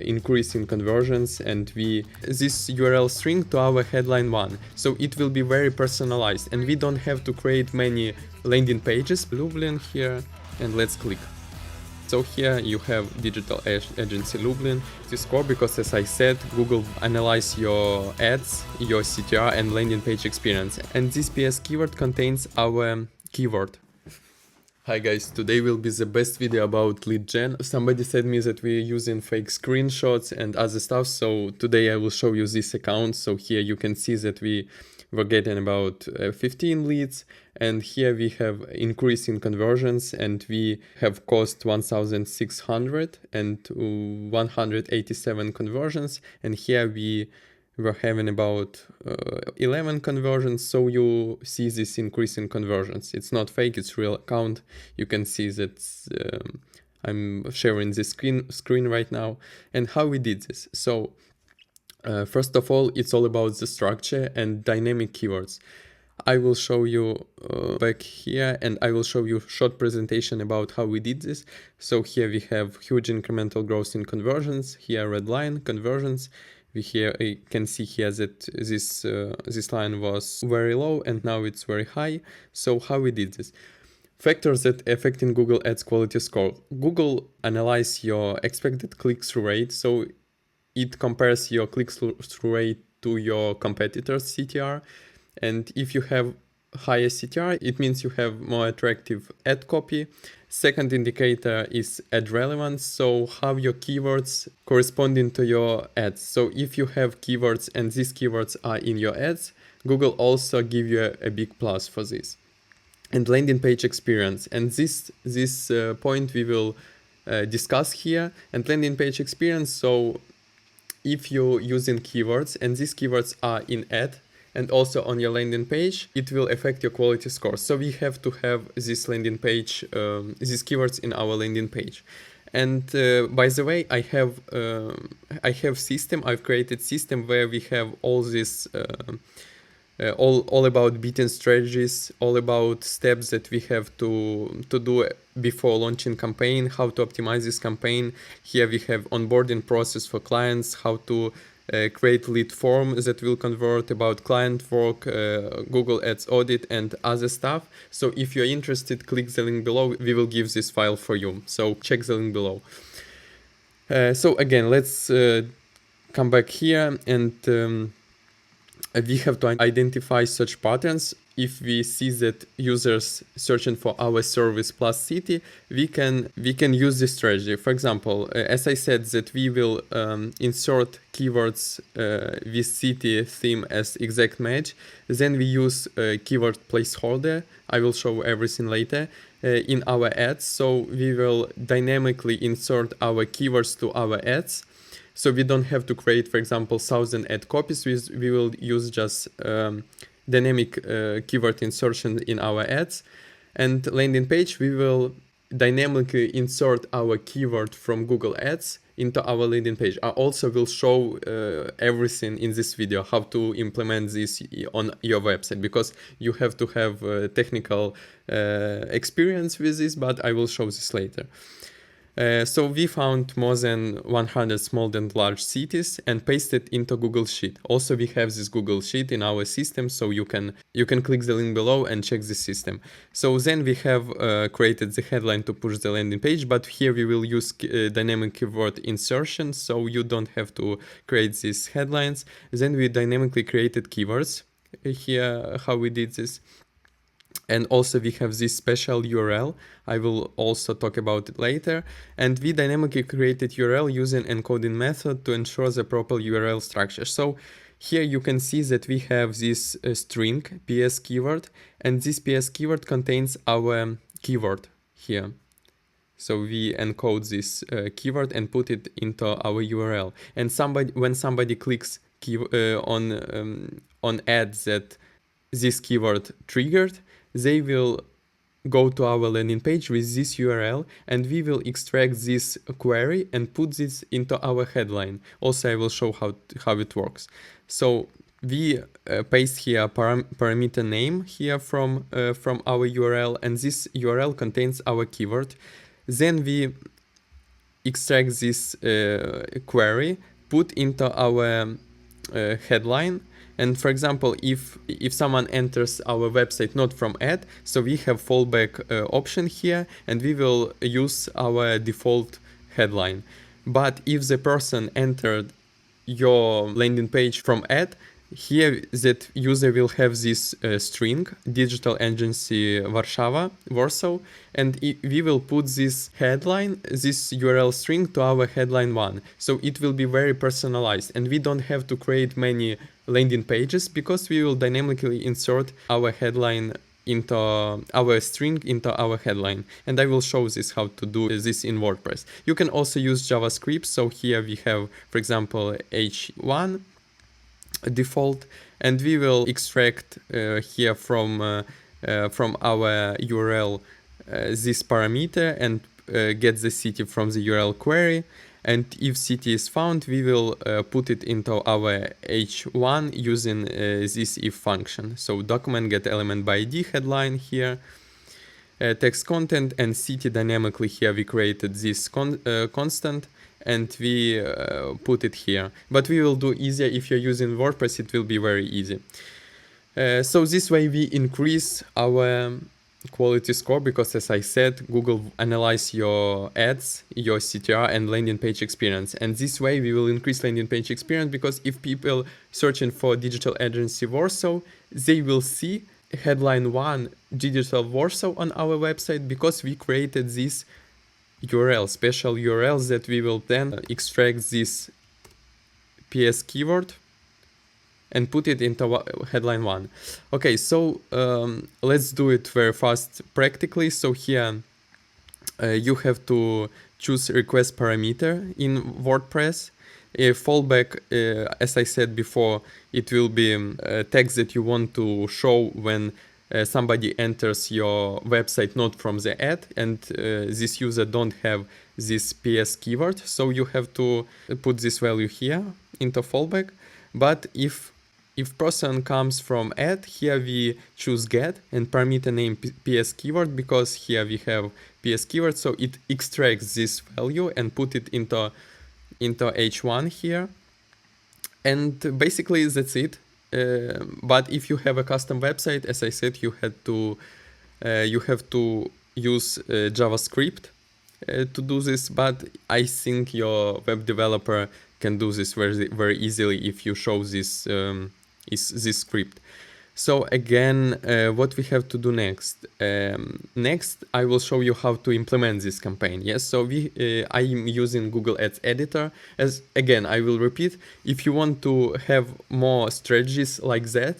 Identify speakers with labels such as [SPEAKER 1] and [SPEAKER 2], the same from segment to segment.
[SPEAKER 1] increasing conversions and this URL string to our headline one. So it will be very personalized and we don't have to create many landing pages. Lublin here, and let's click. So here you have digital agency Lublin. This core because, as I said, Google analyze your ads, your CTR and landing page experience. And this PS keyword contains our keyword. Hi guys, today will be the best video about lead gen. Somebody said me that we're using fake screenshots and other stuff, so today I will show you this account. So here you can see that we were getting about 15 leads, and here we have increasing conversions and we have cost 1,600 and 187 conversions, and here we're having about 11 conversions, so you see this increase in conversions. It's not fake, it's real account. You can see that I'm sharing this screen right now. And how we did this. So first of all, it's all about the structure and dynamic keywords. I will show you back here and I will show you a short presentation about how we did this. So here we have huge incremental growth in conversions, here red line, conversions. You can see here that this line was very low and now it's very high. So how we did this? Factors that affecting Google Ads quality score. Google analyze your expected click-through rate. So it compares your click-through rate to your competitor's CTR. And if you have higher CTR, it means you have more attractive ad copy. Second indicator is ad relevance, so how your keywords corresponding to your ads. So if you have keywords and these keywords are in your ads, Google also give you a big plus for this. And landing page experience, and this point we will discuss here. And landing page experience, so if you're using keywords and these keywords are in ad, and also on your landing page, it will affect your quality score. So we have to have this landing page, these keywords in our landing page. And by the way, I've created system where we have all this, all about bidding strategies, all about steps that we have to do before launching campaign, how to optimize this campaign. Here we have onboarding process for clients, how to create lead form that will convert, about client work, Google Ads audit and other stuff. So if you're interested, click the link below. We will give this file for you. So check the link below. So again, let's come back here and we have to identify such patterns. If we see that users searching for our service plus city, we can use this strategy. For example, as I said, that we will insert keywords with city theme as exact match. Then we use keyword placeholder. I will show everything later in our ads. So we will dynamically insert our keywords to our ads. So we don't have to create, for example, 1,000 ad copies. We will use just dynamic keyword insertion in our ads. And landing page, we will dynamically insert our keyword from Google Ads into our landing page. I also will show everything in this video, how to implement this on your website, because you have to have technical experience with this, but I will show this later. So we found more than 100 small and large cities and pasted into Google Sheet. Also, we have this Google Sheet in our system, so you can click the link below and check the system. So then we have created the headline to push the landing page, but here we will use dynamic keyword insertion, so you don't have to create these headlines. Then we dynamically created keywords. Here, how we did this. And also we have this special URL. I will also talk about it later. And we dynamically created URL using encoding method to ensure the proper URL structure. So here you can see that we have this string PS keyword, and this PS keyword contains our keyword here. So we encode this keyword and put it into our URL. And when somebody clicks on ads that this keyword triggered, they will go to our landing page with this URL, and we will extract this query and put this into our headline. Also, I will show how it works. So we paste here parameter name here from our URL, and this URL contains our keyword. Then we extract this query, put into our headline. And for example, if someone enters our website not from ad, so we have fallback option here, and we will use our default headline. But if the person entered your landing page from ad, here that user will have this string, digital agency Warsaw, and we will put this headline, this URL string to our headline one. So it will be very personalized, and we don't have to create many landing pages because we will dynamically insert our headline into our string into our headline. And I will show this how to do this in WordPress. You can also use JavaScript. So here we have, for example, h1 default, and we will extract here from our URL this parameter and get the city from the URL query. And if city is found, we will put it into our h1 using this if function. So document get element by ID headline here, text content, and city dynamically here we created this constant, and we put it here. But we will do easier if you're using WordPress, it will be very easy. So this way we increase our quality score, because as I said, Google analyze your ads, your CTR and landing page experience. And this way we will increase landing page experience, because if people searching for digital agency Warsaw, they will see headline 1 digital Warsaw on our website, because we created this URL, special URLs that we will then extract this PS keyword and put it into headline 1. Okay, so let's do it very fast practically. So here you have to choose request parameter in WordPress. A fallback, as I said before, it will be text that you want to show when somebody enters your website not from the ad, and this user don't have this PS keyword. So you have to put this value here into fallback. But if person comes from ad, here we choose get and parameter name PS keyword, because here we have PS keyword, so it extracts this value and put it into h1 here. And basically that's it. But if you have a custom website, as I said, you have to use JavaScript to do this. But I think your web developer can do this very, very easily if you show this this script. So again, what we have to do next? Next, I will show you how to implement this campaign. Yes, so I am using Google Ads Editor. As again, I will repeat, if you want to have more strategies like that,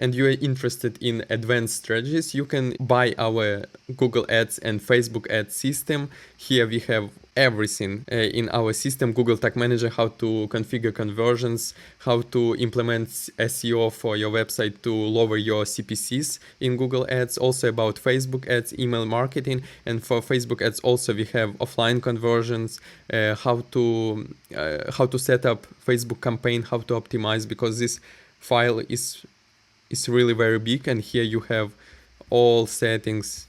[SPEAKER 1] and you are interested in advanced strategies, you can buy our Google Ads and Facebook Ads system. Here we have everything in our system: Google Tag Manager, how to configure conversions, how to implement SEO for your website to lower your CPCs in Google Ads, also about Facebook Ads, email marketing, and for Facebook Ads also we have offline conversions, how to set up Facebook campaign, how to optimize, because this file is really very big, and here you have all settings.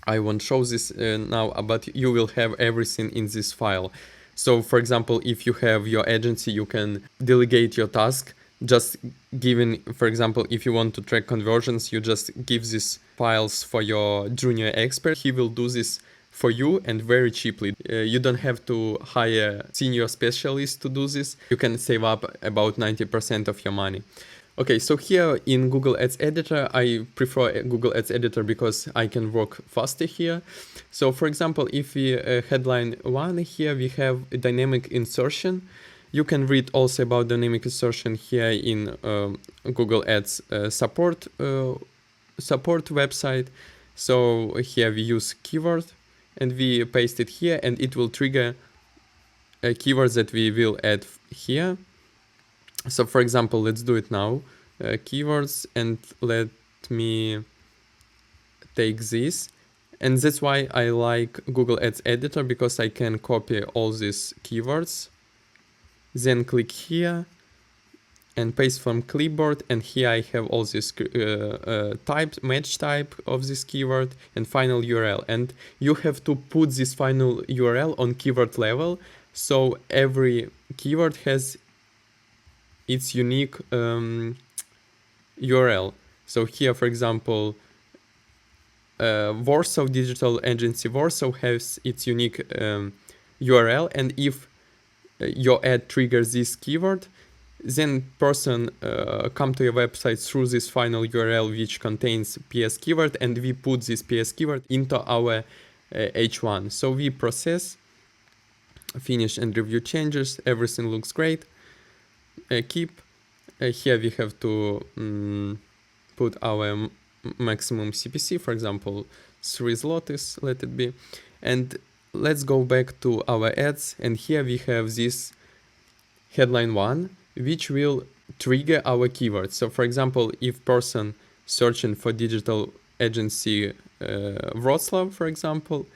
[SPEAKER 1] I won't show this now, but you will have everything in this file. So for example, if you have your agency, you can delegate your task, just giving, for example, if you want to track conversions, you just give these files for your junior expert. He will do this for you and very cheaply. You don't have to hire senior specialists to do this. You can save up about 90% of your money. Okay, so here in Google Ads Editor, I prefer Google Ads Editor because I can work faster here. So for example, if we headline 1 here, we have a dynamic insertion. You can read also about dynamic insertion here in Google Ads support website. So here we use keyword and we paste it here, and it will trigger keywords that we will add here. So for example, let's do it now. Keywords, and let me take this. And that's why I like Google Ads Editor, because I can copy all these keywords, then click here and paste from clipboard, and here I have all this type, match type of this keyword and final URL, and you have to put this final URL on keyword level, so every keyword has its unique URL. So here, for example, Warsaw Digital Agency Warsaw has its unique URL, and if your ad triggers this keyword, then person come to your website through this final URL which contains PS keyword, and we put this PS keyword into our H1. So we process, finish and review changes, everything looks great. Keep. Here we have to put our maximum CPC, for example 3 zlotys, let it be. And let's go back to our ads, and here we have this headline 1 which will trigger our keywords. So for example, if person searching for digital agency Wrocław, for example,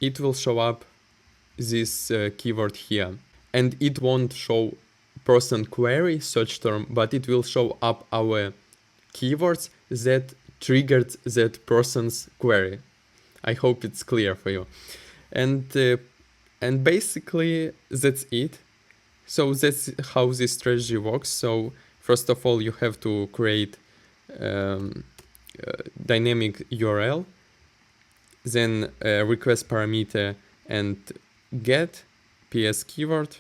[SPEAKER 1] it will show up this keyword here, and it won't show person query search term, but it will show up our keywords that triggered that person's query. I hope it's clear for you. And basically that's it. So that's how this strategy works. So first of all, you have to create dynamic URL, then request parameter and get PS keyword,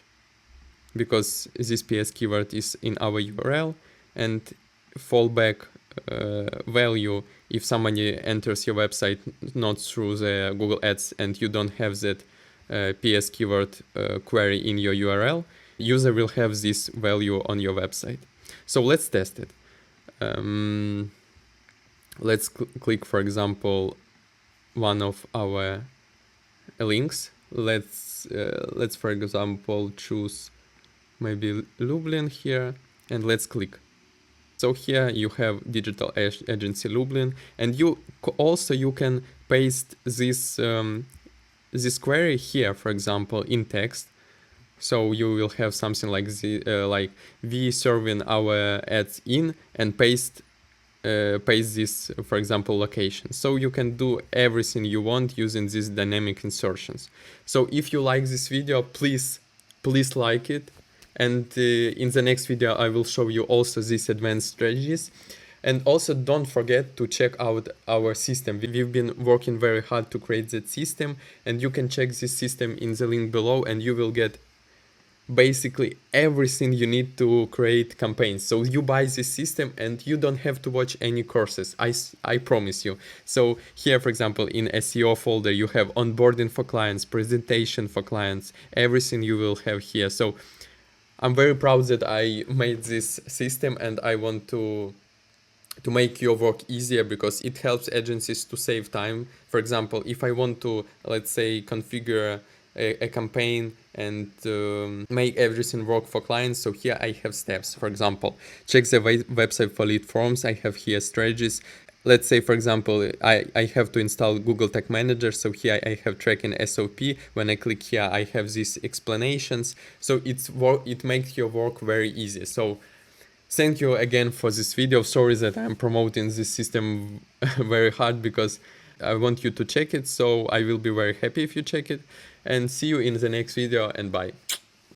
[SPEAKER 1] because this PS keyword is in our URL, and fallback value if somebody enters your website not through the Google Ads and you don't have that PS keyword query in your URL, user will have this value on your website. So let's test it. Let's click, for example, one of our links. Let's for example choose maybe Lublin here, and let's click. So here you have digital agency Lublin, and you can paste this this query here, for example, in text. So you will have something like like we serving our ads in, and paste this, for example, location. So you can do everything you want using these dynamic insertions. So if you like this video, please like it. And in the next video, I will show you also these advanced strategies. And also don't forget to check out our system. We've been working very hard to create that system, and you can check this system in the link below, and you will get basically everything you need to create campaigns. So you buy this system and you don't have to watch any courses, I promise you. So here, for example, in SEO folder, you have onboarding for clients, presentation for clients, everything you will have here. So I'm very proud that I made this system, and I want to make your work easier, because it helps agencies to save time. For example, if I want to, let's say, configure a campaign and make everything work for clients, so here I have steps. For example, check the website for lead forms. I have here strategies. Let's say, for example, I have to install Google Tag Manager, so here I have tracking SOP. When I click here, I have these explanations. So it makes your work very easy. So thank you again for this video. Sorry that I'm promoting this system very hard, because I want you to check it. So I will be very happy if you check it. And see you in the next video, and bye.